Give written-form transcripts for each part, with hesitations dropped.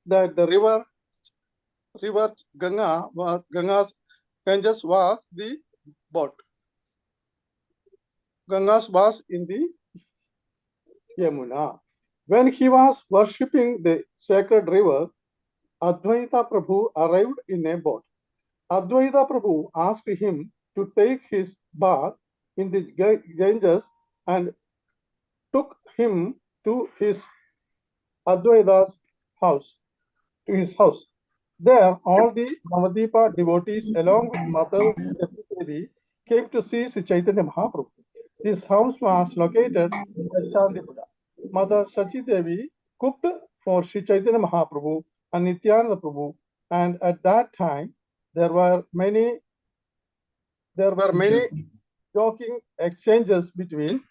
that the river Ganges was the boat. Ganges was in the Yamuna. When he was worshipping the sacred river, Advaita Prabhu arrived in a boat. Advaita Prabhu asked him to take his bath in the Ganges and took him to his Advaita's house, to his house. There, all the Navadipa devotees, along with Mother Devi, came to see Sri Chaitanya Mahaprabhu. This house was located at Chandipura. Mother Sachi Devi cooked for Sri Chaitanya Mahaprabhu and Nityananda Prabhu, and at that time there were many joking exchanges between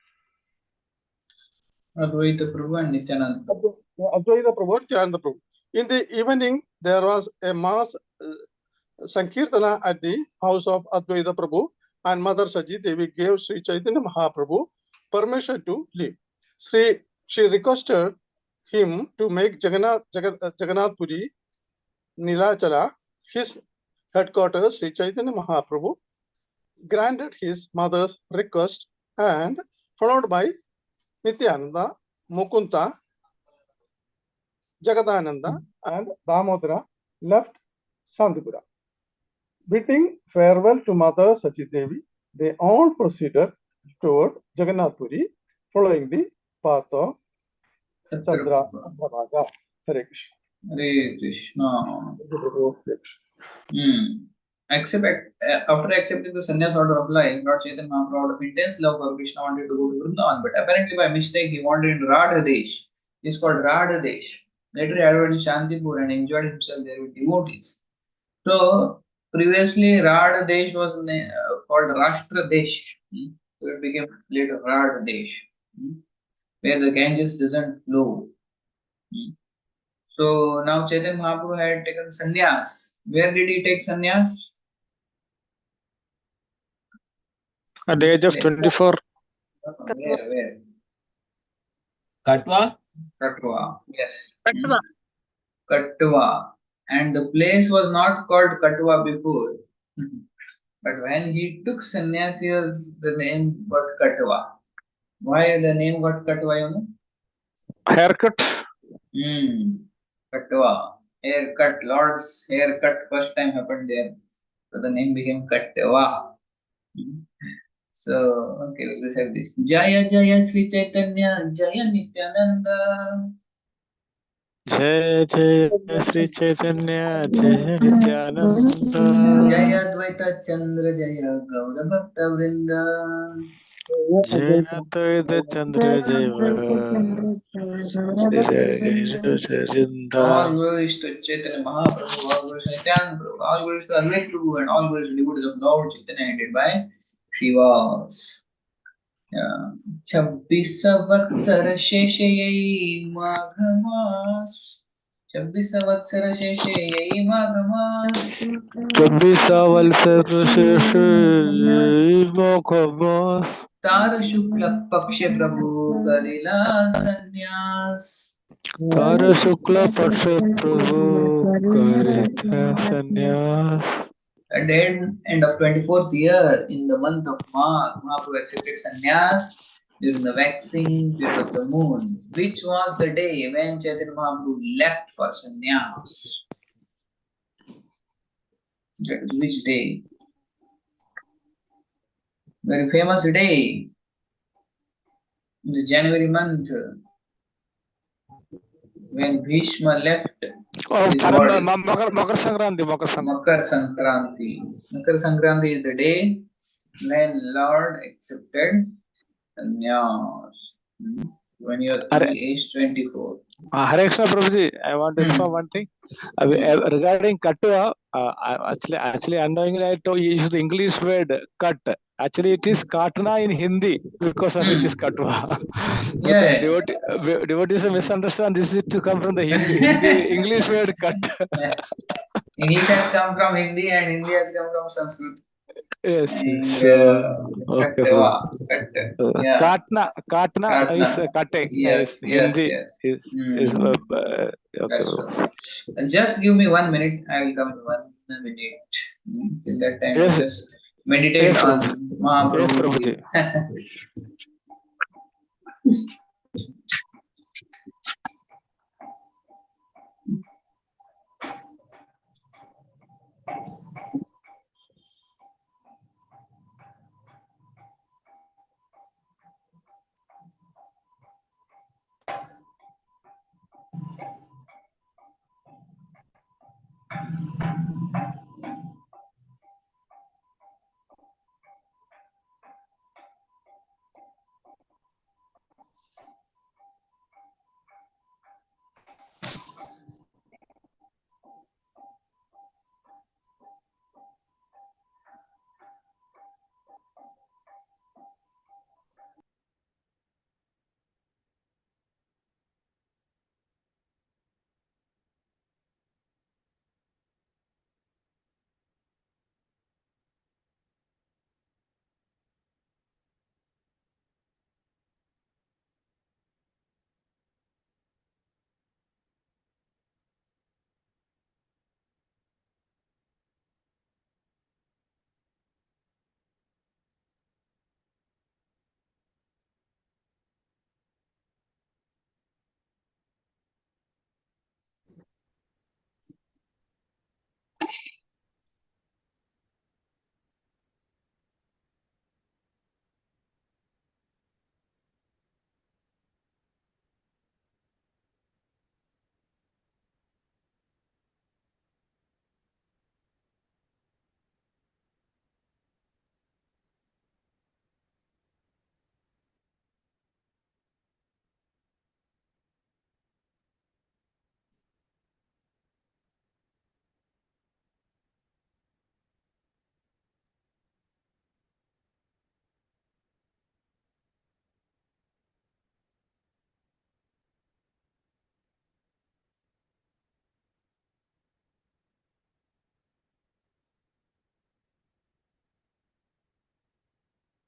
Advaita Prabhu and Nityananda. Advaita Prabhu and Nityananda Prabhu. In the evening, there was a mass Sankirtana at the house of Advaita Prabhu, and Mother Saji Devi gave Sri Chaitanya Mahaprabhu permission to leave. She requested him to make Jagannath Puri Nilachala his headquarters. Sri Chaitanya Mahaprabhu granted his mother's request, and followed by Nityananda, Mukunda, Jagadananda, and Damodara, left Sandipura. Bidding farewell to Mother Sachi Devi, they all proceeded toward Jagannath Puri, following the path of Chandra. Hare Krishna. Hare Krishna. After accepting the sannyas order of life, Lord Chaitanya Mahaprabhu, out of intense love for Krishna, wanted to go to Vrindavan, but apparently by mistake he wandered in Radha Desh. It's called Radha Desh. Later he arrived in Shantipur and enjoyed himself there with devotees. So previously Radha Desh was called Rashtra Desh. So it became later Radha Desh, where the Ganges doesn't flow. So now Chaitanya Mahaprabhu had taken sannyas. Where did he take sannyas? At the age of 24. Where? Katwa? Katwa, yes. Katwa. And the place was not called Katwa before. But when he took sannyas, the name got Katwa. Why the name got Katwa, you know? Haircut. Katwa. Haircut. Lord's haircut first time happened there. So the name became Katwa. So, okay, we'll recite this. Jaya Jaya Sri Chaitanya, Jaya Nityananda. Jaya Jaya Sri Chaitanya, Jaya Nityananda. Jaya Dvaita Chandra, Jaya Gaura Bhakta Vrinda. Jaya Dvaita Chandra, Jaya All glories to Chaitanya Mahaprabhu, all glories to Nityananda Prabhu, all glories to Advaita Prabhu, and all glories to devotees of Lord Chaitanya, headed by Shivas. 26 वत्सर शेष यही माघ मास 26 वत्सर शेष यही माघ मास 26 वत्सर शेष यही माघ मास तार शुक्ल पक्ष प्रभु करिला संन्यास तार शुक्ल पक्ष प्रभु करिला संन्यास. At the end of 24th year, in the month of March, Mahaprabhu accepted sannyas during the waxing period of the moon, which was the day when Chaitanya Mahaprabhu left for sannyas. That is which day? Very famous day in the January month when Bhishma left. Makar Sankranti. Makar Sankranti is the day when Lord accepted sannyas. When you are age 24. Hare Krishna Prabhuji, I want to inform one thing. Regarding Katwa, actually unknowingly I used the English word cut. Actually it is Katna in Hindi, because of which is Katwa. Devotees misunderstand this is to come from the Hindi English word cut. English has come from Hindi and Hindi has come from Sanskrit. Yes. And Okay, Prabhu. yeah, Katna is Katna. cutting. Is Yes, yes, Hindi yes. is Hmm. okay, That's Prabhu. true. Just give me 1 minute. I will come in 1 minute. Till that time, I Yes, just meditate yes, Prabhu. on Yes, Mahaprabhuji. Prabhuji.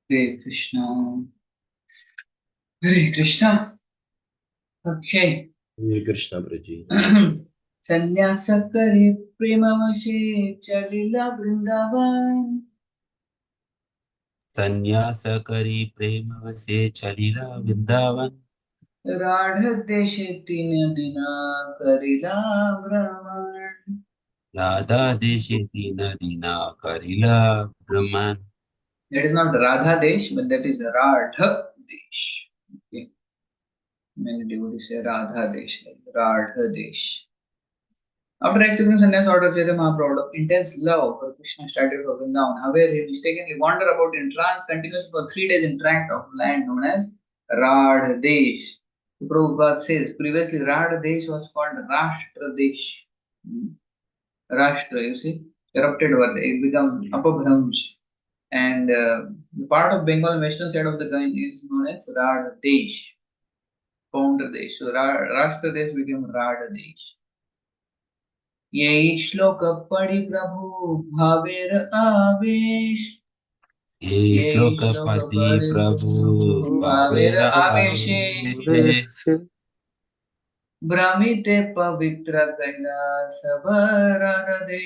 Hare Krishna. Hare Krishna. Okay. Hare Krishna, Prabhuji. संन्यास करे प्रेमवशे चलिला वृंदावन संन्यास करी प्रेम वसे चलिला वृंदावन राढ़ देशे 3 दिना करिला भ्रमण. राधा देशे 3 दिना करिला भ्रमण. That is not Radha Desh, but that is Radha Desh. Okay. Many devotees say Radha Desh, like Radha Desh. After accepting sannyas order, Chaitanya Mahaprabhu, out of intense love for Krishna, started for Vrindavan. However, he mistakenly wandered about in trance continuously for 3 days in tract of land known as Radha Desh. Prabhupada says previously Radha Desh was called Rashtra Desh. Rashtra, you see, erupted word, it became Apabhramj. And the part of Bengal, western side of the Ganges is known as Radha Desh, founder Desh. So Rashtra Desh became Radha Desh. यही श्लोक पढ़ी प्रभु भावेर आवेश ये श्लोक पति प्रभु भावेर भावेरा आवेशे आवेशे भ्रमिते पवित्र कैलास भरद दे.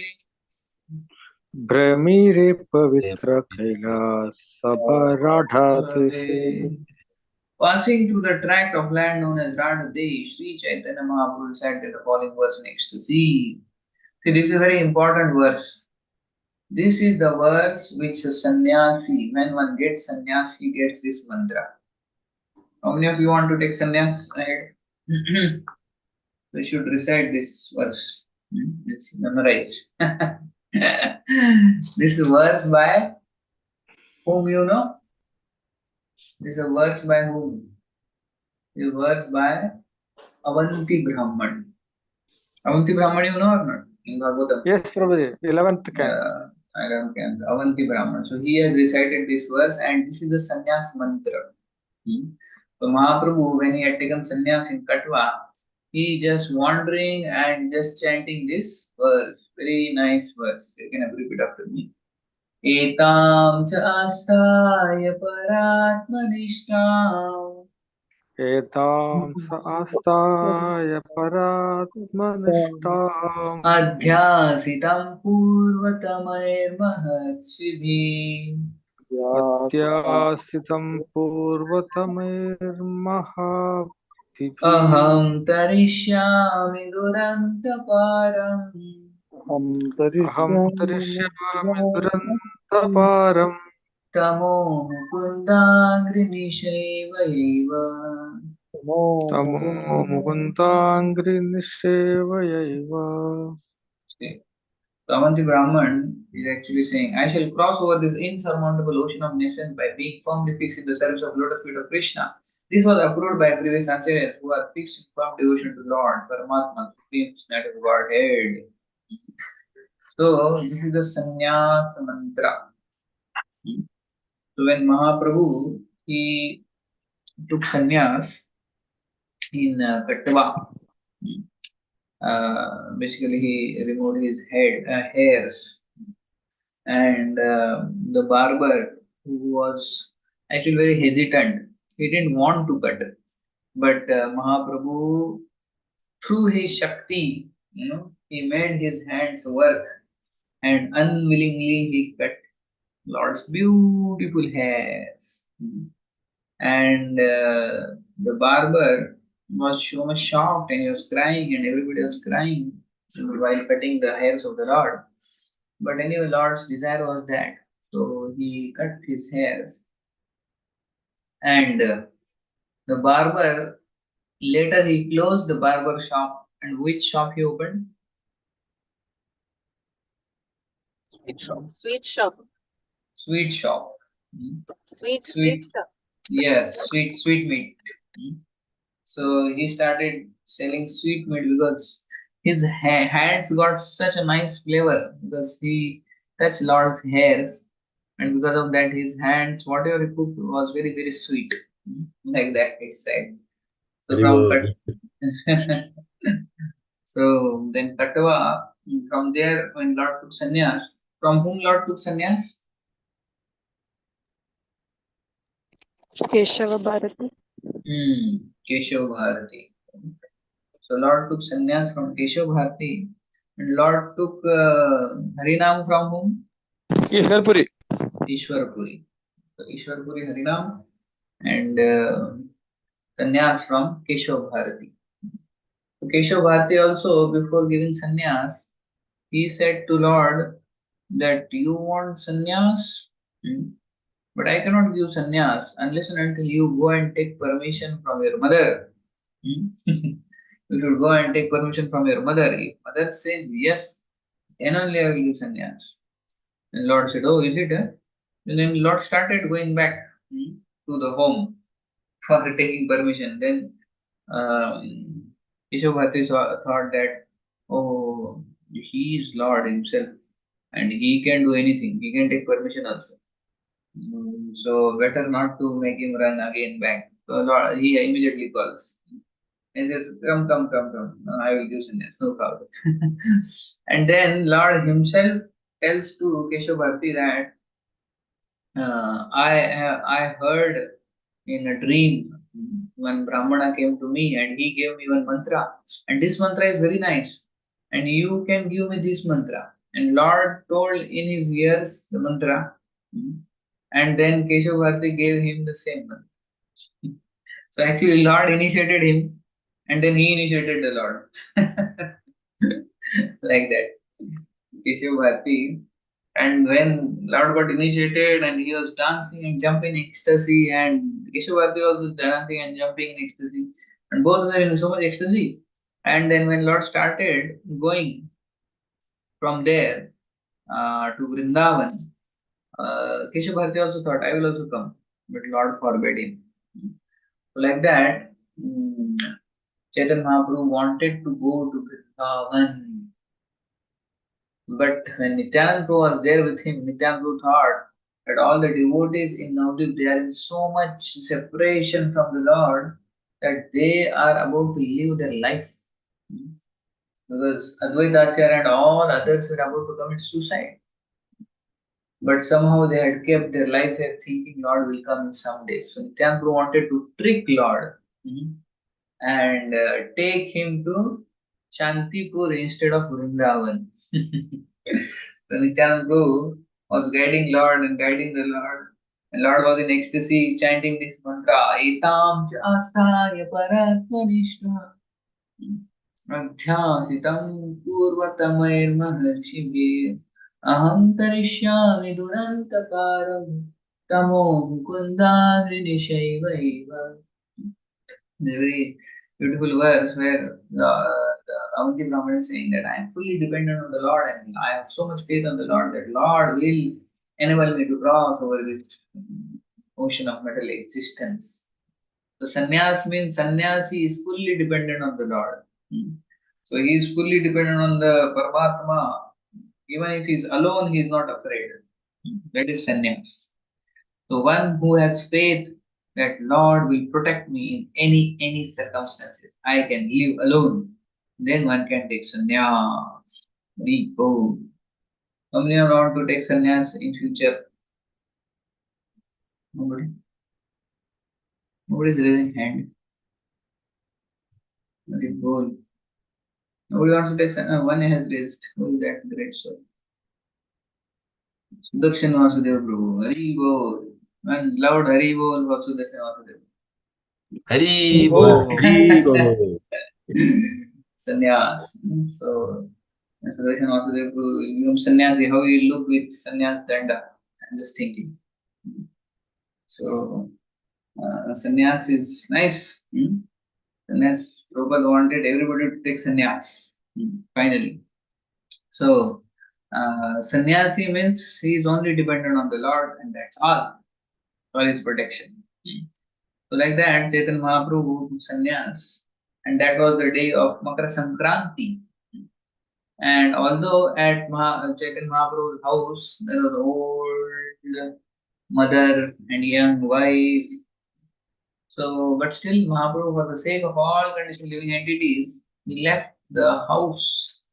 Brahmire pavitra kailas Radha desi. Passing through the tract of land known as Radha Desh, Sri Chaitanya Mahaprabhu recited the following verse in ecstasy. See, this is a very important verse. This is the verse which a sannyasi, when one gets sannyas, he gets this mantra. How many of you want to take sannyas ahead? We should recite this verse. Let's memorize. This is a verse by whom you know? This is a verse by whom? This is a verse by Avanti Brahman. Avanti Brahman, you know or not? In Bhagavatam. Yes, Prabhuji. 11th canto. I don't care. Avanti Brahman. So he has recited this verse, and this is the sannyas mantra. So Mahaprabhu, when he had taken sannyas in Katwa, he just wandering and just chanting this verse. Very nice verse. You can repeat after me. एतां च आस्थाय परात्मनिष्ठाम् एतां स आस्ताय परात्मनिष्ठाम् अध्यासितं पूर्वतमैर्महर्षिभिः अत्यासितं पूर्वतमैर्महाभिः अहं तरिष्यामि दुरन्तपारम् अहं तरिष्यामि दुरन्तपारम् तमो मुकुन्दाङ्घ्रिनिशैवयैव तमो मुकुन्दाङ्घ्रिनिःसेवयैव. So Avanti Brahman is actually saying, I shall cross over this insurmountable ocean of nations by being firmly fixed in the service of lotus feet of Krishna. This was approved by previous acharyas who are fixed in firm devotion to Lord, Paramatma, Supreme Personality of Godhead. So this is the sannyas mantra. So when Mahaprabhu he took sannyas in Kattava, basically he removed his hairs, and the barber who was actually very hesitant, he didn't want to cut, but Mahaprabhu through his shakti, he made his hands work, and unwillingly he cut Lord's beautiful hairs. And the barber was so much shocked, and he was crying, and everybody was crying while cutting the hairs of the Lord. But anyway, Lord's desire was that, so he cut his hairs. And the barber, later he closed the barber shop. And which shop he opened? Sweet shop. Sweet shop. Sweet shop. Sweet shop. Yes, sweet meat. So he started selling sweet meat because his hands got such a nice flavor because he touched Lord's hairs, and because of that, his hands, whatever he cooked, was very very sweet. Like that, he said. So so then Katava, from there, when Lord took sannyas, from whom Lord took sannyas? Keshava Bharati. Keshav Bharati. So Lord took sannyas from Keshav Bharati, and Lord took Harinam from whom? Ishwarpuri. Ishwarpuri. So Ishwarpuri Harinam and sannyas from Keshav Bharati. So Keshav Bharati also, before giving sannyas, he said to Lord that you want sannyas, but I cannot give sannyas unless and until you go and take permission from your mother. You should go and take permission from your mother. If mother says yes, then only I will give sannyas. And Lord said, oh, is it? And then Lord started going back to the home for taking permission. Then Keshav thought that, oh, he is Lord himself and he can do anything. He can take permission also. So better not to make him run again back. So Lord, he immediately calls. He says, come. I will give sannyas, no problem. And then Lord himself tells to Keshav Bharti that I heard in a dream one Brahmana came to me and he gave me one mantra. And this mantra is very nice. And you can give me this mantra. And Lord told in his ears the mantra. And then Keshav Bharti gave him the same mantra. So actually Lord initiated him and then he initiated the Lord. Like that. Keshav Bharti. And when Lord got initiated and he was dancing and jumping in ecstasy, and Keshav Bharti was dancing and jumping in ecstasy, and both were in so much ecstasy. And then when Lord started going from there to Vrindavan, Keshav Bharti also thought, I will also come, but Lord forbade him. So like that, Chaitanya Mahaprabhu wanted to go to Vrindavan. But when Nityananda Prabhu was there with him, Nityananda Prabhu thought that all the devotees in Navadvip, they are in so much separation from the Lord that they are about to live their life. Because Advaita Acharya and all others were about to commit suicide. but somehow they had kept their life here thinking Lord will come someday. So Nityananda Prabhu wanted to trick Lord and take him to Shantipur instead of Vrindavan. So Nityananda Prabhu was guiding Lord and guiding the Lord. And Lord was in ecstasy chanting this mantra, Etam Chastaya Paratmanishta Adhyasitam Purvatamair Maharshibir Aham Tarishyami Durantaparam Tamo Mukundagri Nishaiva. The very beautiful verse where the Avanti Brahman is saying that I am fully dependent on the Lord and I have so much faith on the Lord that Lord will enable me to cross over this ocean of material existence. So sannyas means sannyasi is fully dependent on the Lord. So he is fully dependent on the Paramatma. Even if he is alone, he is not afraid. That is sannyas. So one who has faith that Lord will protect me in any circumstances. I can live alone. Then one can take sannyas. Repo. How many are want to take sannyas in future? Nobody. Nobody is raising hand. Repo. Nobody wants to take sannyas. One has raised. Who is that great soul? Sudarshan Vasudev Prabhu. Hari Bol. One loud Hari Bol for Sudarshan Vasudev. Hari Bol. Sannyas. So Sudarshan Vasudev Prabhu become sannyasi. How you look with sannyas danda? I'm just thinking. So sannyas is nice. Sannyas Prabhupada wanted everybody to take sannyas. Finally. So sannyasi means he is only dependent on the Lord and that's all for his protection. So like that, Chaitanya Mahaprabhu took sannyas, and that was the day of Makara Sankranti. And although at Chaitanya Mahaprabhu's house there was an old mother and young wife, so but still Mahaprabhu, for the sake of all conditioned living entities, he left the house.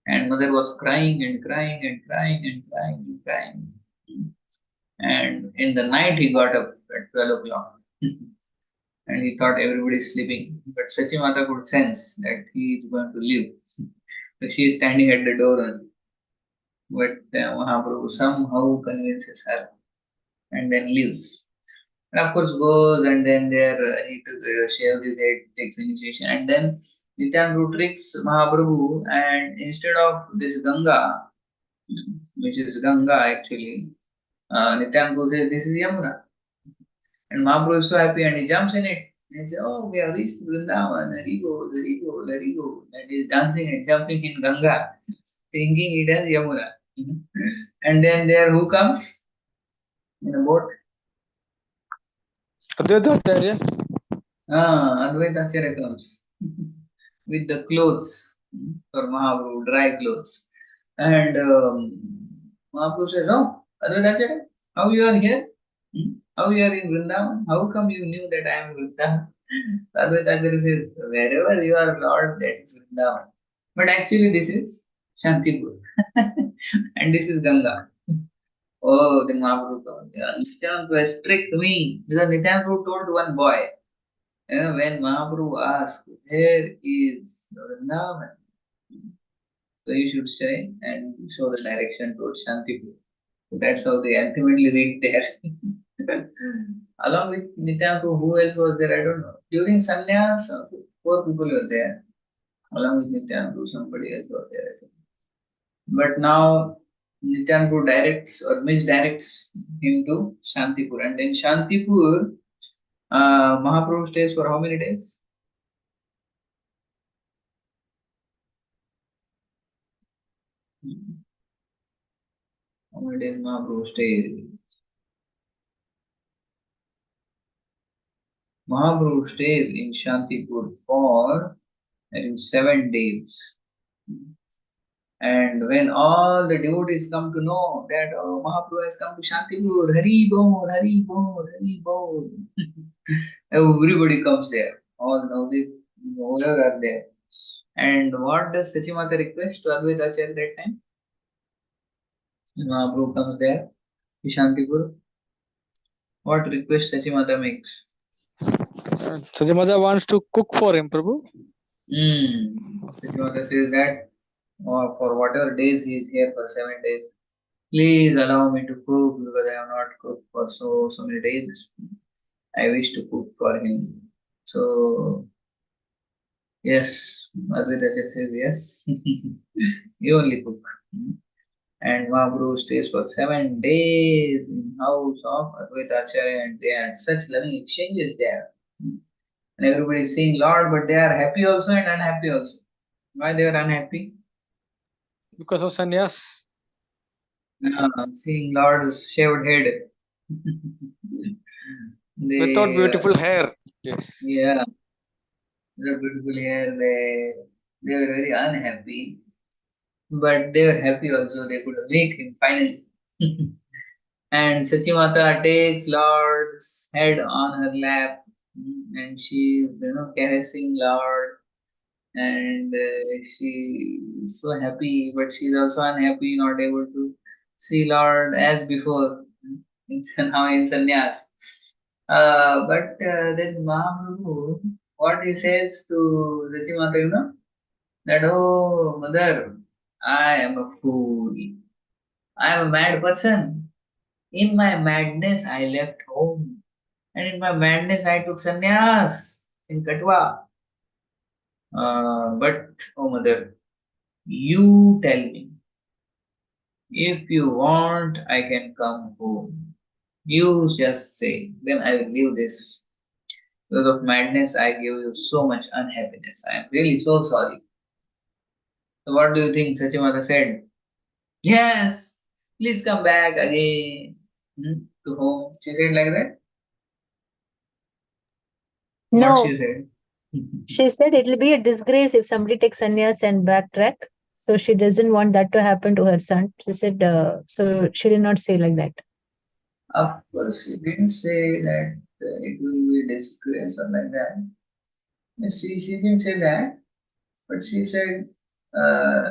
And mother was crying and crying and crying and crying and crying. And in the night he got up at 12 o'clock. And he thought everybody is sleeping. But Sachimata could sense that he is going to leave. So she is standing at the door, but Mahaprabhu somehow convinces her and then leaves. And of course goes and then there he took shaves his head, takes initiation, and then Nityananda tricks Mahaprabhu, and instead of this Ganga, which is Ganga actually, Nityananda says this is Yamuna. And Mahaprabhu is so happy and he jumps in it. And he says, oh, we have reached Vrindavan, Haribo, Haribo, Haribo. And he is dancing and jumping in Ganga, thinking it as Yamuna. And then there who comes in a boat? Advaitacharya. Advaita Acharya comes with the clothes for Mahaprabhu, dry clothes. And Mahaprabhu says, oh, Advaita Acharya, how you are here? How you are in Vrindavan? How come you knew that I am in Vrindavan? Advaita Acharya says, wherever you are Lord, that is Vrindavan. But actually this is Shantipur. And this is Ganga. Oh, then Mahaprabhu told, Nityananda has tricked me. Because Nityananda told one boy, when Mahaprabhu asked, where is Vrindavan? So you should say and show the direction towards Shantipur. So that's how they ultimately reached there. Along with Nityananda, who else was there? I don't know. During sannyas, 4 people were there. Along with Nityananda, somebody else was there. I think. But now Nityananda directs or misdirects him to Shantipur. And then Shantipur, Mahaprabhu stays for how many days? How many days Mahaprabhu stays? Mahaprabhu stays in Shantipur for I think 7 days. And when all the devotees come to know that Mahaprabhu has come to Shantipur, Hari Bol, Hari Bol, Hari Bol. Everybody comes there. All now they whoever are there. And what does Sachimata request to Advaita Acharya that time? Mahaprabhu comes there, Shantipur. What request Sachimata makes? Sachimata wants to cook for him, Prabhu. Sachimata says that for whatever days he is here for 7 days, please allow me to cook because I have not cooked for so many days. I wish to cook for him. So yes, Advaita says yes. You only cook. And Mahaprabhu stays for 7 days in house of Advaita Acharya, and they had such loving exchanges there. And everybody is saying Lord, but they are happy also and unhappy also. Why they are unhappy? Because of sannyas. Seeing Lord's shaved head. Without beautiful hair. Yes. Yeah, the beautiful hair, they were very unhappy. But they were happy also, they could meet him finally. And Sachimata takes Lord's head on her lap, and she's caressing Lord, and she is so happy, but she's also unhappy, not able to see Lord as before. Now in sannyas. But then Mahaprabhu, what he says to Sachimata, that oh mother, I am a fool. I am a mad person. In my madness, I left home. And in my madness, I took sannyas in Katwa. But, oh mother, you tell me, if you want, I can come home. You just say, then I will leave this. Because of madness, I give you so much unhappiness. I am really so sorry. So, what do you think? Sachimata said, yes, please come back again to home. She said like that. What No, she said? she said it will be a disgrace if somebody takes sannyas and backtrack. So she doesn't want that to happen to her son. She said, so she did not say like that. Of course, she didn't say that it will be disgrace or like that. She didn't say that, but she said, uh,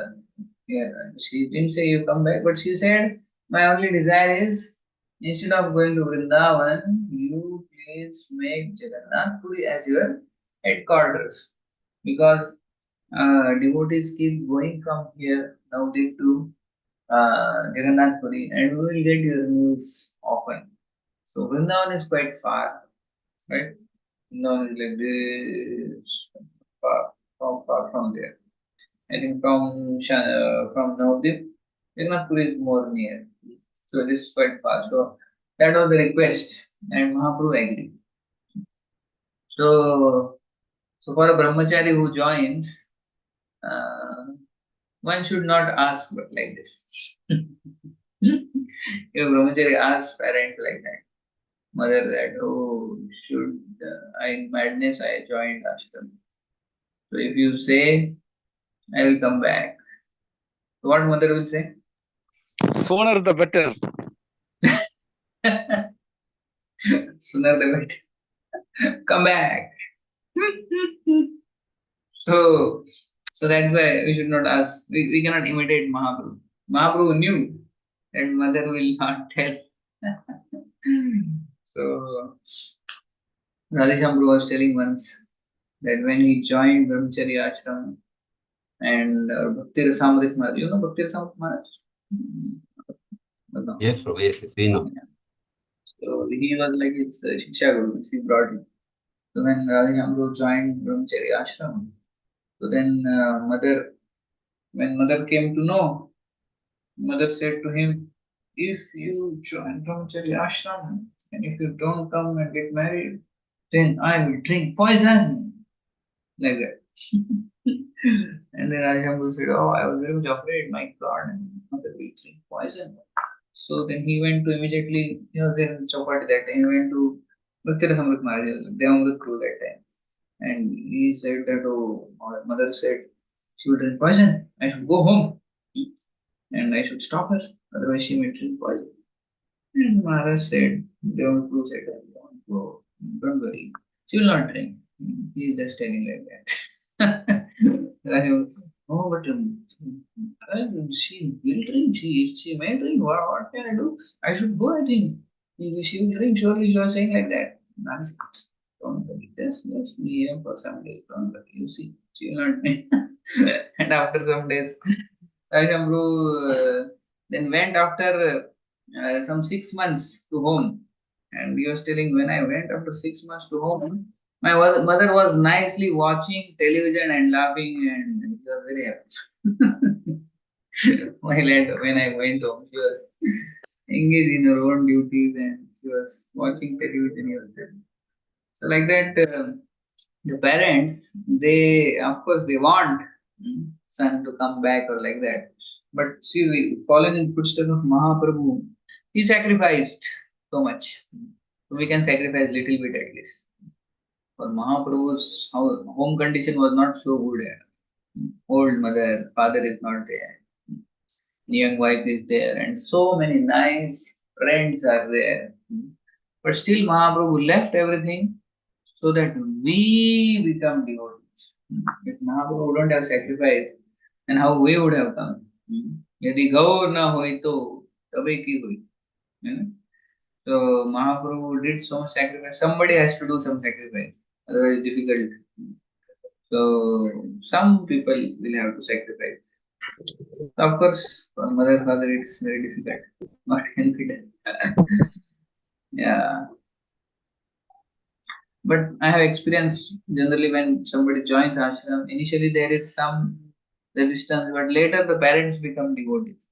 yeah, she didn't say you come back, but she said, my only desire is instead of going to Vrindavan, you please make Jagannath Puri as your headquarters because devotees keep going from here now to Jagannath Puri and we will get your news often. So Vrindavan is quite far, right? Vrindavan is like this, far from there. I think from Navadip, Jagannath Puri is more near. So this is quite far. So that was the request, and Mahaprabhu agreed. So for a brahmachari who joins, uh, one should not ask but like this. If brahmachari asks parent like that, mother that, oh, should in madness I joined ashram. So if you say, I will come back, so what mother will say? Sooner the better. Sooner the better. Come back. So, so that's why we should not ask. We cannot imitate Mahaprabhu. Mahaprabhu knew that mother will not tell. So, Radhishambhu was telling once that when he joined Brahmachari ashram and Bhakti Rasamrit Maharaj, you know Bhakti Rasamrit Maharaj? No. Yes, Prabhu, yes, we know. Yeah. So he was like his Shiksha Guru, he brought him. So when Radhishambhu joined Brahmachari ashram, so then when mother came to know, mother said to him, if you join Brahmachari ashram and if you don't come and get married, then I will drink poison. Like that. And then Rajambul said, oh, I was very much afraid, my God, and mother will drink poison. So then he went to immediately, he was there in Chowpatty that time, he went to Bhakti Rasamrit Maharaj, Devamrit Guru that time. And he said that, oh, my mother said she would drink poison. I should go home and I should stop her, otherwise she may drink poison. And Maharaj said, Devamrit Guru said, don't go, don't worry, she will not drink. He is just telling like that. Oh, but she will drink. She may drink. What can I do? I should go. I think she will drink. Surely she was saying like that. I said, don't worry. Just be here for some days. Don't worry. You see, she will not drink. And after some days, Shambhu then went after some 6 months to home. And he was telling, when I went after 6 months to home, my mother was nicely watching television and laughing, and she was very happy. When I went home, she was engaged in her own duties and she was watching television. He was telling. So, like that, the parents, they, of course, they want son to come back or like that. But see, we following in footsteps of Mahaprabhu, he sacrificed so much. So we can sacrifice little bit at least. For Mahaprabhu's home condition was not so good. Old mother, father is not there, young wife is there, and so many nice friends are there. But still, Mahaprabhu left everything so that we become devotees. If Mahaprabhu wouldn't have sacrificed, then how we would have come? यदि गौर न होई तो तबे की हुई. You know? So Mahaprabhu did so much sacrifice. Somebody has to do some sacrifice. Otherwise, it's difficult. So some people will have to sacrifice. Of course, for mother, father, it's very difficult. What can be done? Yeah. But I have experienced generally when somebody joins ashram, initially there is some resistance, but later the parents become devotees.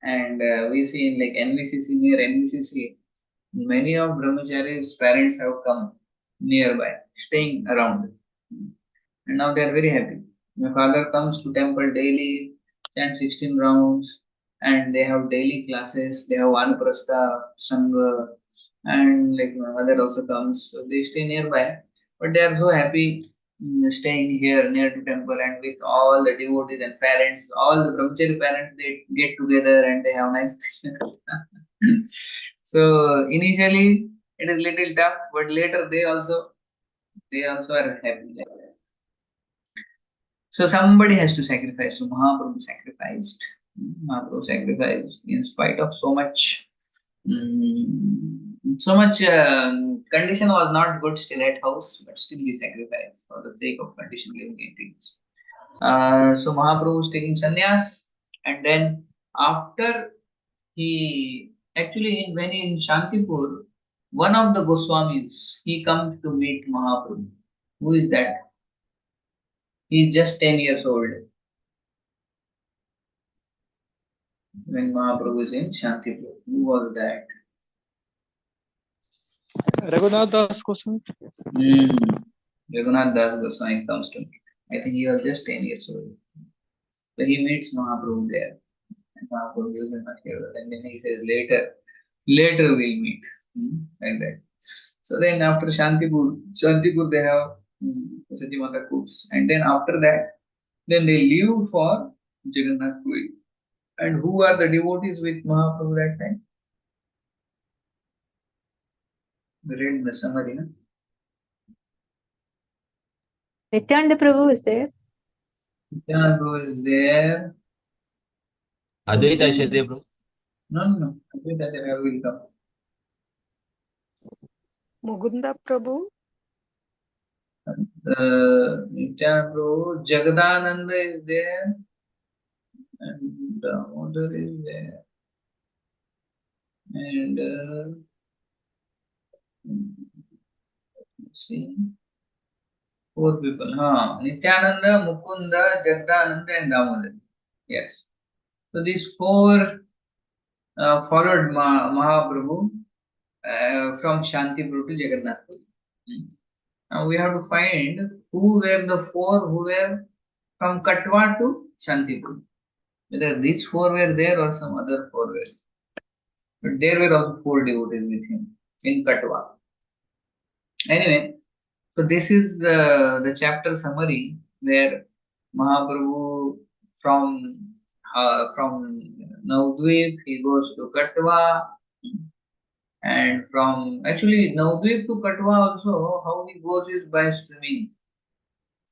And we see in like NVCC, near NVCC, many of brahmachari's parents have come nearby, staying around. And now they are very happy. My father comes to temple daily, chants 16 rounds, and they have daily classes. They have Vanaprastha, Sangha, and like my mother also comes. So they stay nearby, but they are so happy staying here near to temple and with all the devotees and parents, all the brahmachari parents, they get together and they have nice Krishna. So initially it is little tough, but later they also are happy like that. So somebody has to sacrifice. So Mahaprabhu sacrificed. Mahaprabhu sacrificed in spite of so much. So much condition was not good still at house, but still he sacrificed for the sake of condition living entities. So Mahaprabhu was taking sannyas, and then after he actually when in Shantipur, one of the Goswamis he comes to meet Mahaprabhu. Who is that? He is just 10 years old when Mahaprabhu is in Shantipur. Who was that? Raghunath Das Goswami. Raghunath Das Goswami comes to meet. I think he was just 10 years old. So he meets Mahaprabhu there. And Mahaprabhu gives him Ashirvad. And then he says, later we'll meet. Like that. So then after Shantipur they have Sajimata Coops. And then after that, then they leave for Jagannath Puri. And who are the devotees with Mahaprabhu that time? We read the summary, no? Nityananda Prabhu is there. Nityananda Prabhu is there. Advaita Acharya Prabhu. No. Advaita Acharya will come. Mukunda Prabhu. Nityananda Prabhu, Jagadananda is there. And Damodar is there. And let's see. 4 people. Nityananda, Mukunda, Jagadananda, and Damodar. Yes. So these 4 followed Mahaprabhu from Shantipur to Jagannath Puri. Now we have to find who were the 4 who were from Katwa to Shantipur. Whether these 4 were there or some other 4 were. But there were also 4 devotees with him in Katwa. Anyway, so this is the chapter summary where Mahaprabhu from Navdvip he goes to Katwa, and from actually Navdvip to Katwa also how he goes is by swimming.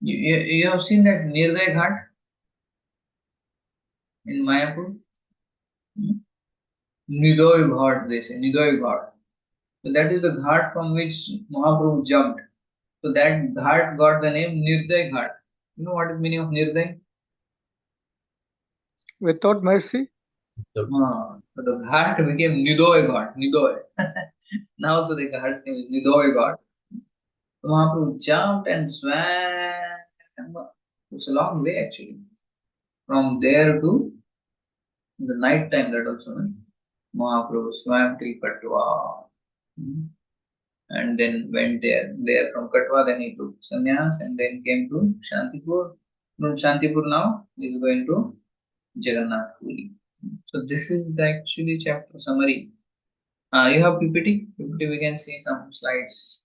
You have seen that Nirdaya Ghat? in Mayapur? Nidoy Ghat, they say, Nidoy Ghat. So that is the ghat from which Mahaprabhu jumped. So that ghat got the name Nirday Ghat. You know what is the meaning of Nirday? Without mercy? So the ghat became Nidoy Ghat, Nidoy. Now so the ghat's name is Nidoy Ghat. So Mahaprabhu jumped and swam. It's a long way actually. From there to the night time, that also. Mahaprabhu swam till Katwa. And then went there. There from Katwa, then he took sannyas and then came to Shantipur. From Shantipur now he is going to Jagannath Puri. So this is the actually chapter summary. You have PPT? PPT, we can see some slides.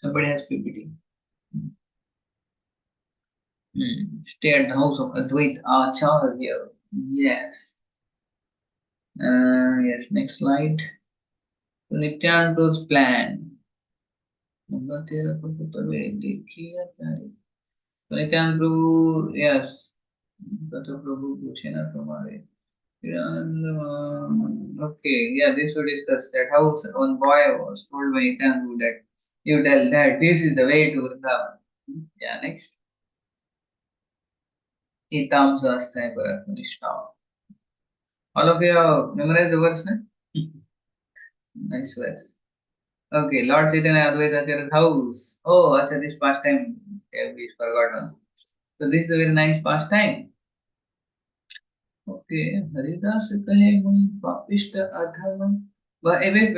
Somebody has PPT. Stay at the house of Advait Acharya. Yes. Yes, next slide. So Nityananda's plan. Nityananda Prabhu, yes. Prabhu, Bhushana Pramare. Okay, yeah, this we discuss that how one boy was told by Nityananda that you tell that this is the way to Vrindavan. Yeah, next. Itam Sasthay Paratmanishta. All of you have memorized the verse, no? Nice verse. Okay, Lord Chaitanya Advaita Acharya's house. Oh, acha, this pastime we forgotten. So this is a very nice pastime. Okay, Haridas kahe mui papishta adhama. Wait.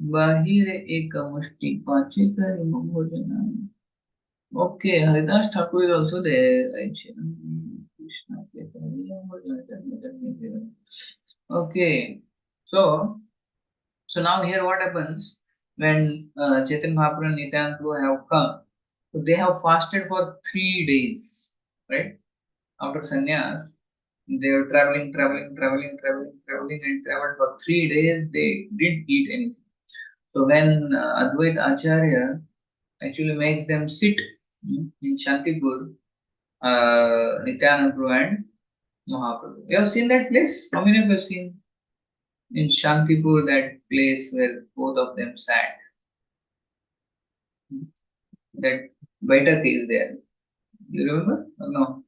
Bahire eka mushti pache kare bhojana. Okay, Haridas Thakur is also there. Krishna okay, so now here what happens when Chaitanya Mahaprabhu and Nityananda Prabhu have come? So they have fasted for 3 days, right? After sannyas, they were traveling, and traveled for 3 days. They didn't eat anything. So when Advaita Acharya actually makes them sit in Shantipur, Nityananda Prabhu and Mahaprabhu. You have seen that place? How many of you have seen in Shantipur that place where both of them sat? That Baitak is there. You remember or no?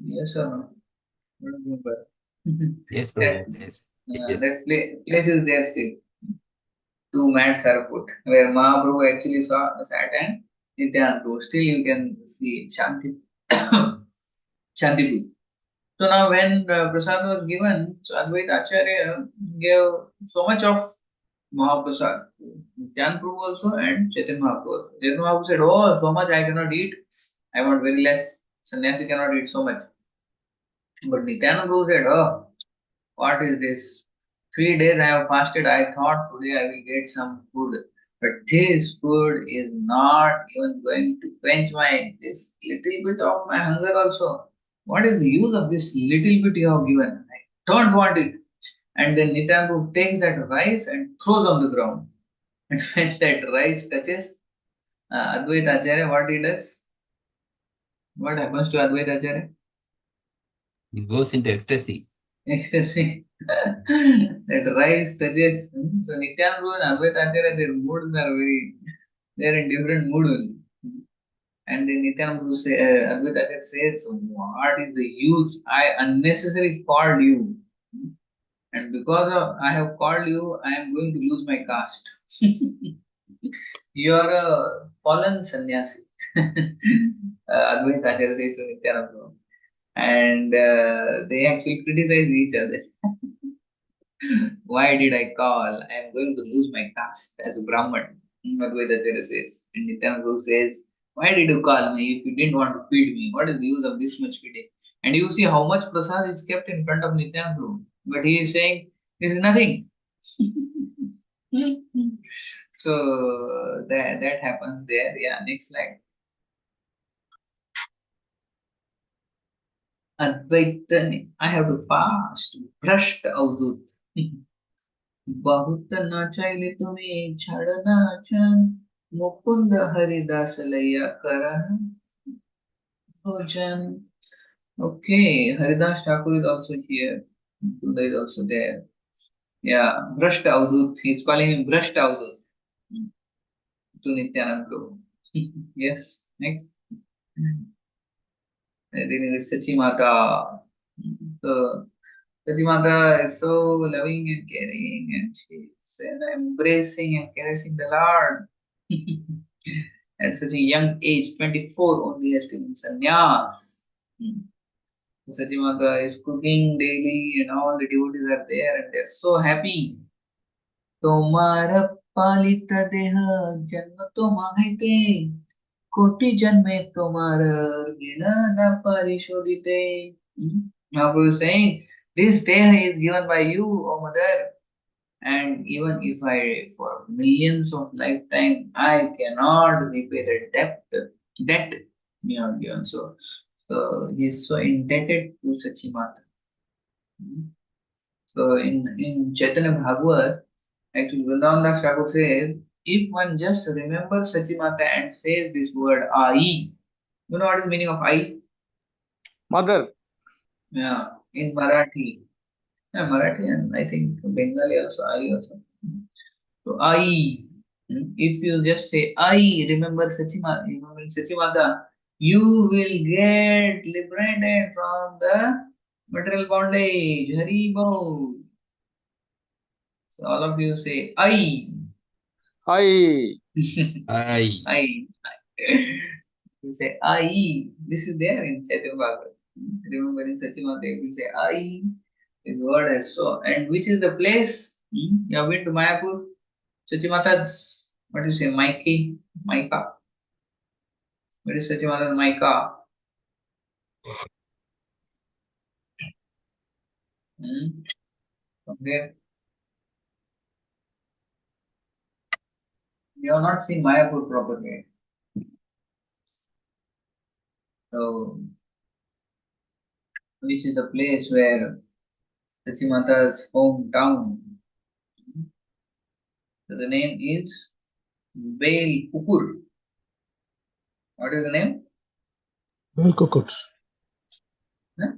Yes or no? I don't remember. Yes, that Prabhu. Yes. place is there still. 2 mats are put where Mahaprabhu actually sat and Nityananda Prabhu. Still you can see Shantipur. So now when prasad was given, so Advaita Acharya gave so much of Mahaprasad. Nityananda Prabhu also and Chaitanya Mahaprabhu also. Chaitanya Mahaprabhu said, oh, so much I cannot eat. I want very less. Sannyasi cannot eat so much. But Nityananda Prabhu said, oh, what is this? 3 days I have fasted. I thought today I will get some food. But this food is not even going to quench this little bit of my hunger also. What is the use of this little bit you have given? I don't want it. And then Nityananda Prabhu takes that rice and throws on the ground. And when that rice touches Advaita Acharya, what he does? What happens to Advaita Acharya? He goes into ecstasy. Ecstasy. That rice touches. So Nityananda Prabhu and Advaita Acharya, their moods are they are in different mood only. And then Nityananda Prabhu Advaita Acharya says, what is the use? I unnecessarily called you. And because I have called you, I am going to lose my caste. You are a fallen sannyasi. Advaita Acharya says to Nityananda Prabhu. And they actually criticize each other. Why did I call? I am going to lose my caste as a Brahman. Advaita Acharya says. And Nityananda Prabhu says, why did you call me if you didn't want to feed me? What is the use of this much feeding? And you see how much prasad is kept in front of Nityananda Prabhu. But he is saying, this is nothing. So that happens there. Yeah, next slide. Advaita, I have to fast. Brushed avdut. बहुत न चाहिले तुम्हें छाड़ना चान Mukunda Haridasalaya Kara Bhojan. Okay, Haridas Thakur is also here. Mukunda is also there. Yeah, Brashta Avdut. He's calling him Brashta Avdut to Nityanand Prabhu. Yes, next. I think it is Sachimata. So, Sachimata is so loving and caring, and she's embracing and caressing the Lord. At such a young age, 24 only, has taken sannyas. Sachimata is cooking daily, and all the devotees are there, and they're so happy. तुम्हारा पालित देह जन्म तुम्हारे कोटि जन्मे तुम्हारा ऋण न परिशोधिते. Prabhu is saying, this deha is given by you, O mother, and even if I, for millions of lifetime, I cannot repay the debt you have given. So he is so indebted to Sachimata. So in Chaitanya Bhagavat, actually, Vrindavan Das Thakur says, if one just remembers Sachimata and says this word Ai, you know what is the meaning of Ai? Mother. Yeah, in Marathi. Yeah, Marathi and I think Bengali also, Ai also. So Ai, if you just say I remember Sachimata, you will get liberated from the material bondage. Hari Bol. So all of you say I. Hi. I. You say I. This is there in Chaitanya Bhagavat. Remember in Sachimata, you say I. This word has so. And which is the place? You have been to Mayapur? Sachimata's, what do you say, Maika? What is Sachimata's Maika? From there. You have not seen Mayapur properly. So, which is the place where Sachimata's hometown. So the name is Bel Pukur. What is the name? Belkukur. Huh?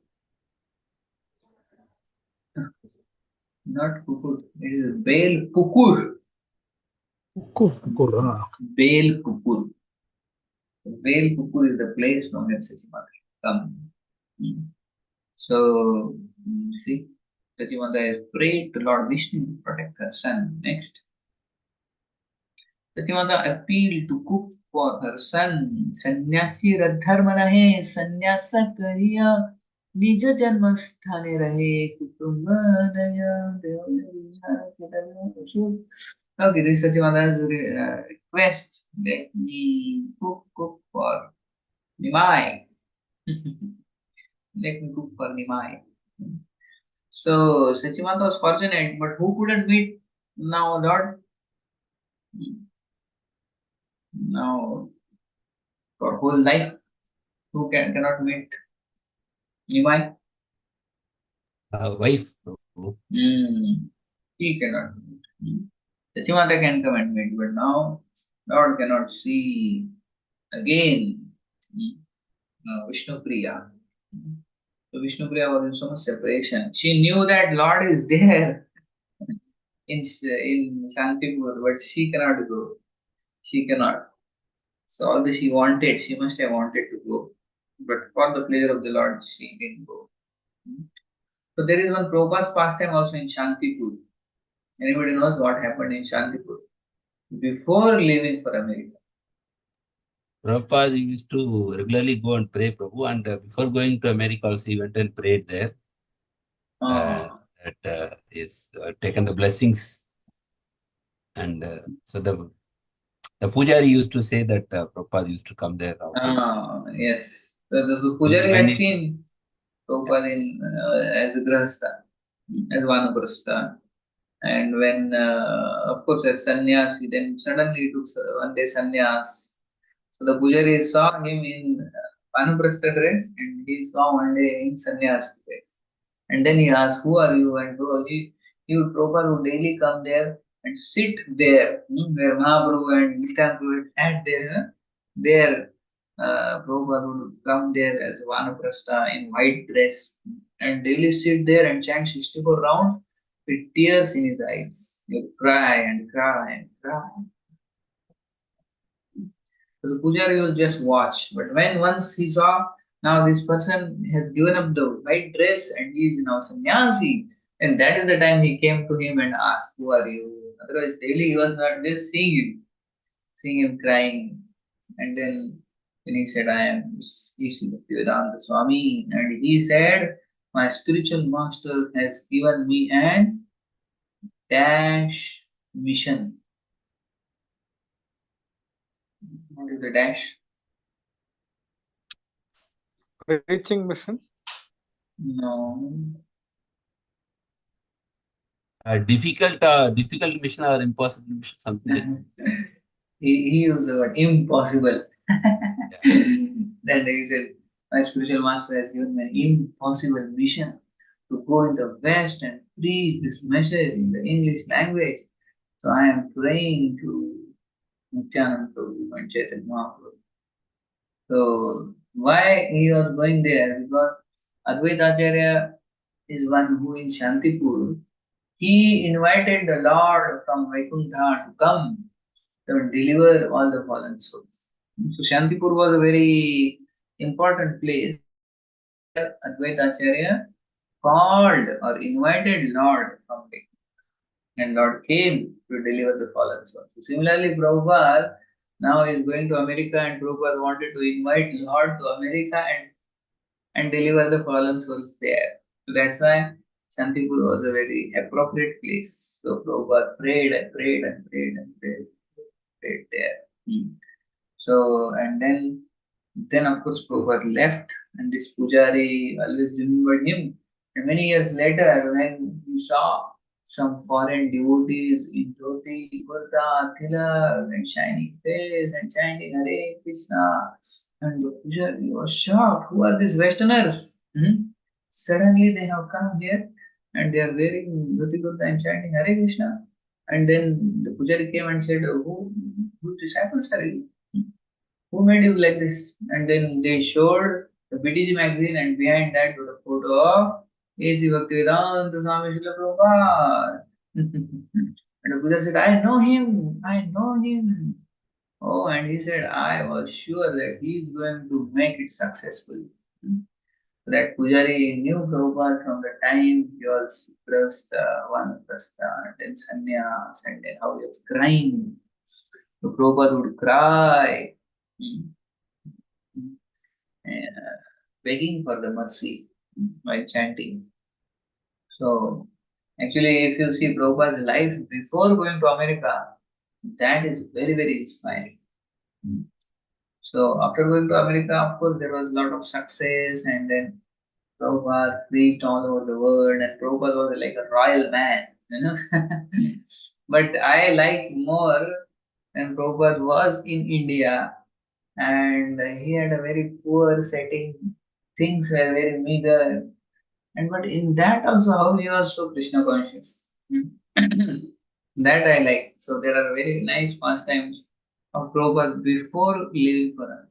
Not Pukur. It is Bel Pukur. Pukur. Bel Pukur. Bel Pukur is the place from where Sachimata come. So, see, Sachimata has prayed to Lord Vishnu to protect her son. Next. Sachimata appealed to cook for her son. Sannyasi radharma rahe, sannyasa kariya, nija janma sthane rahe, kutumbadaya. Okay, this is Sachimata's request. Let me cook for Nimai. Let me cook for Nimai. So Sachimata was fortunate, but who couldn't meet now Lord? Now for whole life, who cannot meet Nimai? Wife. Prabhu. He cannot meet. Sachimata can come and meet, but now Lord cannot see again. Vishnu Priya. So Vishnu Priya was in so much separation. She knew that Lord is there in Shantipur, but she cannot go. She cannot. So although she wanted, she must have wanted to go. But for the pleasure of the Lord, she didn't go. So there is one Prabhupada's pastime also in Shantipur. Anybody knows what happened in Shantipur before leaving for America? Prabhupada used to regularly go and pray, Prabhu, and before going to America also he went and prayed there. That is taken the blessings. And so the Pujari used to say that Prabhupada used to come there. Yes. So the Pujari When had he- seen Prabhupada as a Grahastha, as Vanaprastha. And when, of course, as sannyasi, then suddenly he took one day sannyas. So the Pujari saw him in Vanaprastha dress and he saw one day in sannyas dress. And then he asked, who are you? And he would Prabhupada would daily come there and sit there, where Mahaprabhu and Nityananda had their Prabhupada would come there as Vanaprastha in white dress and daily sit there and chant 64 rounds with tears in his eyes. He would cry and cry and cry. So the Pujari will just watch. But when once he saw now this person has given up the white dress and he is now sannyasi, and that is the time he came to him and asked, "Who are you?" Otherwise, daily he was not just seeing him crying. And then he said, "I am E.C. Bhaktivedanta Swami." And he said, "My spiritual master has given me an dash mission." What is the dash? Preaching mission. No. Difficult mission or impossible mission, something like that. he used the word impossible. Then he said, "My spiritual master has given me an impossible mission to go in the West and preach this message in the English language. So I am praying to Nityananda Prabhu and Chaitanya Mahaprabhu." So why he was going there? Because Advaita Acharya is one who in Shantipur, he invited the Lord from Vaikuntha to come to deliver all the fallen souls. So Shantipur was a very important place. Advaita Acharya called or invited Lord from Vaikuntha, and Lord came to deliver the fallen souls. So similarly, Prabhupada now is going to America, and Prabhupada wanted to invite Lord to America and deliver the fallen souls there. So that's why Shantipur was a very appropriate place. So Prabhupada prayed and prayed and prayed and prayed there. So and then of course Prabhupada left, and this Pujari always remembered him. And many years later, when he saw some foreign devotees in dhoti, kurta, tilak, and shining face and chanting Hare Krishna, and the Pujari was shocked. Who are these Westerners? Suddenly they have come here and they are wearing dhoti kurta and chanting Hare Krishna. And then the Pujari came and said, whose disciples are you? Who made you like this? And then they showed the BTG magazine, and behind that was a photo of A.C. Bhaktivedanta Swami Srila Prabhupada. And the Buddha said, I know him. Oh, and he said, I was sure that he is going to make it successful. That Pujari knew Prabhupada from the time he was first Vanaprastha, then sannyas, and then how he was crying. So Prabhupada would cry, begging for the mercy while chanting. So, actually, if you see Prabhupada's life before going to America, that is very, very inspiring. So, after going to America, of course, there was a lot of success, and then Prabhupada preached all over the world, and Prabhupada was like a royal man, But I like more when Prabhupada was in India, and he had a very poor setting. Things were very meager, and but in that also how he was so Krishna conscious. That I like. So there are very nice pastimes of Prabhupada before leaving for us.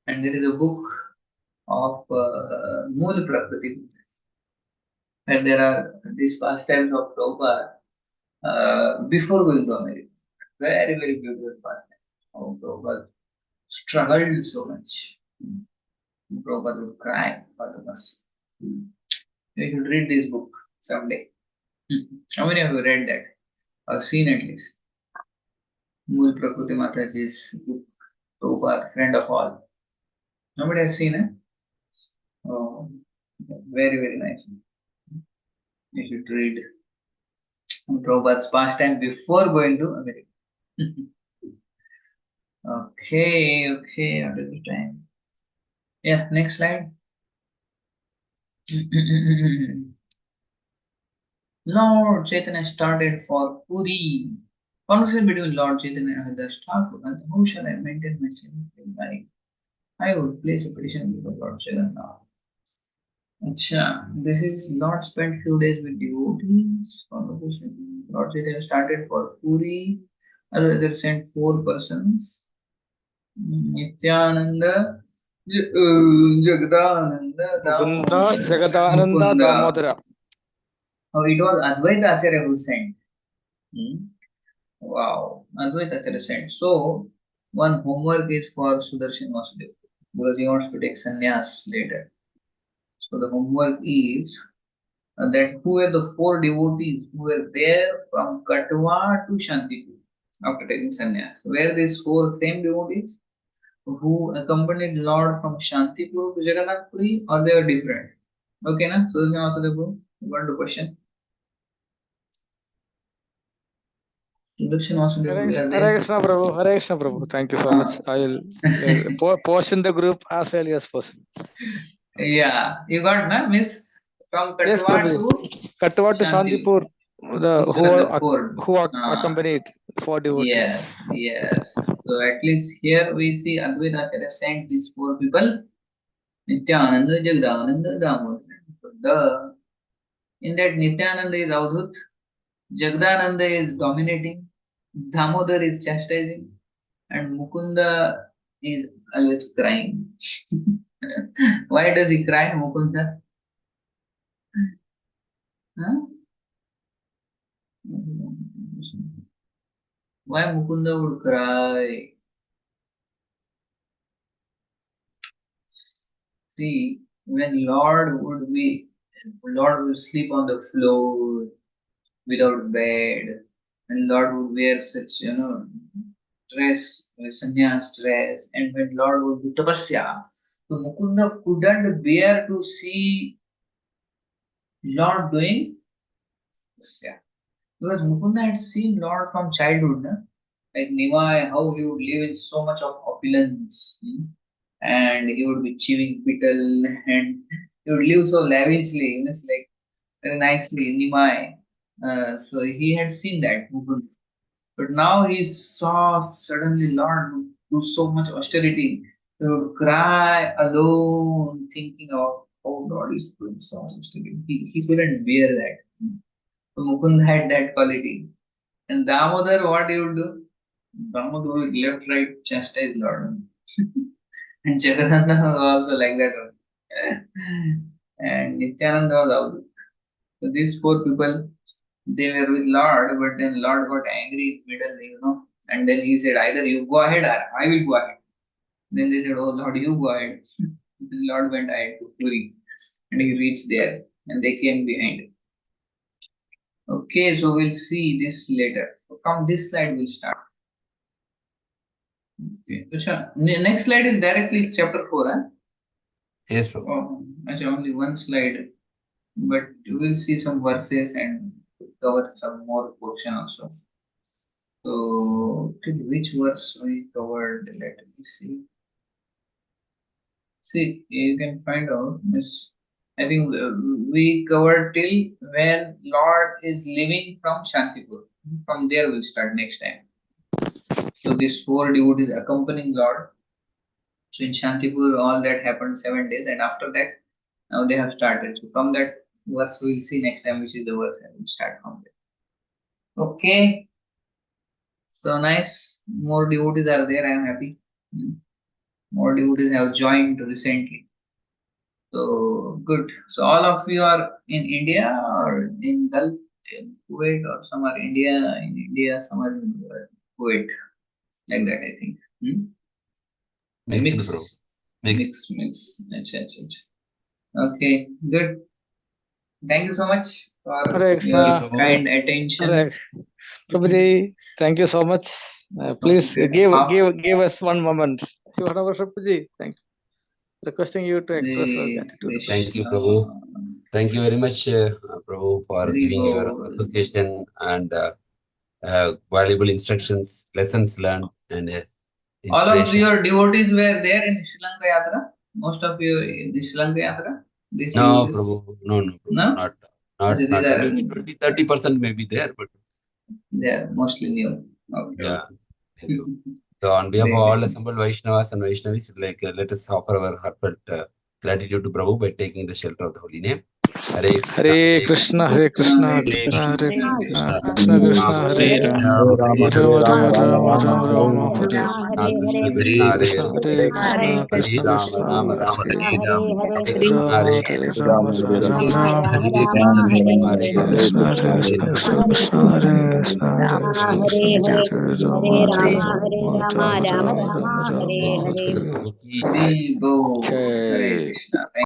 And there is a book of Mool Prakriti, and there are these pastimes of Prabhupada before going to America. Very, very beautiful pastime. How Prabhupada struggled so much. Prabhupada would cry for the mercy. You should read this book someday. How many of you read that or seen at least? Mool Prakriti Mataji's book, Prabhupada, friend of all. Nobody has seen it? Oh, very, very nice. You should read Prabhupada's pastime before going to America. Okay, out of the time. Yeah, next slide. Lord Chaitanya started for Puri. Conversation between Lord Chaitanya and Haridas Thakur. And how shall I maintain myself in life? I would place a petition before Lord Chaitanya. Acha, this is Lord spent few days with devotees. Conversation. Lord Chaitanya started for Puri. Other sent 4 persons. Nityananda, Jagdananda, Mukunda, Damodara, and Jagadananda, Mukunda. Damodara. Oh, it was Advaita Acharya who sent. Wow, Advaita Acharya sent. So, one homework is for Sudarshan Vasudeva because he wants to take sannyas later. So, the homework is that who were the 4 devotees who were there from Katwa to Shantipur after taking sannyas. Were these 4 same devotees who accompanied Lord from Shantipur to Jagannath Puri, or they were different? Okay, na? So, this is also the one to question. Sudarshan Vasudeva, we are Hare there. Krishna Prabhu, Hare Krishna Prabhu. Thank you so much. I will post in the group as early as possible. Yeah, you got na, miss, from Yes, Katwa Prabhu. to Katwa to Shantipur. Sandipur, These were the 4. who Ah, accompanied 4 devotees. yes. So at least here we see Advaita Acharya sent these 4 people. Nityananda, Jagdananda, Damodara. In that Nityananda is Avadhut, Jagdananda is dominating, Damodar is chastising, and Mukunda is always crying. Why does he cry, Mukunda? Huh? Why Mukunda would cry? See, when Lord will sleep on the floor without bed, and Lord would wear such, dress, sannyas dress, and when Lord would do tapasya, so Mukunda couldn't bear to see Lord doing tapasya. Because Mukunda had seen Lord from childhood, na? Like Nimai, how he would live in so much of opulence, and he would be chewing betel, and he would live so lavishly, it's like very nicely, Nimai. So he had seen that Mukunda. But now he saw suddenly Lord do so much austerity. He would cry alone, thinking of how Lord is doing so much austerity. He couldn't bear that. So Mukund had that quality. And Damodar, what he would do? Damodar would left, right, chastise Lord. And Jagadananda was also like that. And Nityananda was also. So these 4 people, they were with Lord, but then Lord got angry in middle, and then he said, either you go ahead or I will go ahead. Then they said, oh Lord, you go ahead. Then Lord went ahead to Puri, and he reached there, and they came behind. Okay, so we'll see this later. From this slide, we'll start. Okay, so next slide is directly chapter 4. Huh? Yes, Prabhu. Oh, actually, only one slide, but we'll see some verses and cover some more portion also. So, till which verse we covered? Let me see. See, you can find out. Miss, I think we covered till when Lord is leaving from Shantipur. From there, we'll start next time. So, these 4 devotees accompanying Lord. So, in Shantipur, all that happened 7 days, and after that, now they have started. So, from that verse, we'll see next time, which is the verse, and we'll start from there. Okay. So nice. More devotees are there. I am happy. More devotees have joined recently. So good. So all of you are in India or in Gulf, in Kuwait, or some are in India, some are in Kuwait. Like that, I think. Mixed, Prabhu. Mixed. Mix. Achha. Okay, good. Thank you so much for Hare your Krishna. kind attention. Hare Prabhuji, thank you so much. Please give us one moment. Shivana Prabhuji, thank you. Requesting you to express our gratitude. Thank you, Prabhu. Thank you very much, Prabhu, for giving your association and valuable instructions, lessons learned, and All of inspiration. your devotees were there in Sri Lanka Yatra? Most of you in the Sri Lanka Yatra? These No, devotees? Prabhu, no, Prabhu, No? not, These not, are, maybe 20-30% may be there, but they are mostly new. Okay. yeah, thank you. So on behalf of Hare all Krishna. assembled Vaishnavas and Vaishnavis, let us offer our heartfelt gratitude to Prabhu by taking the shelter of the holy name. Hare Hare Krishna, Hare Krishna, Krishna Hare Krishna, Krishna Krishna, Hare Hare, Rama Rama, Rama Rama, Rama Hare Krishna Hare Krishna Hare Krishna, Hare Hare Krishna, Hare Krishna Rama Krishna, Rama Hare Rama Hare, Hare Rama Krishna Hare Hare Rama, Rama Rama, Hare Krishna Hare Krishna, Krishna Hare Krishna, Hare Krishna, Hare Rama, Rama Rama, Rama Rama, Hare Rama Hare. Prabhu ki Hari Bol. Jai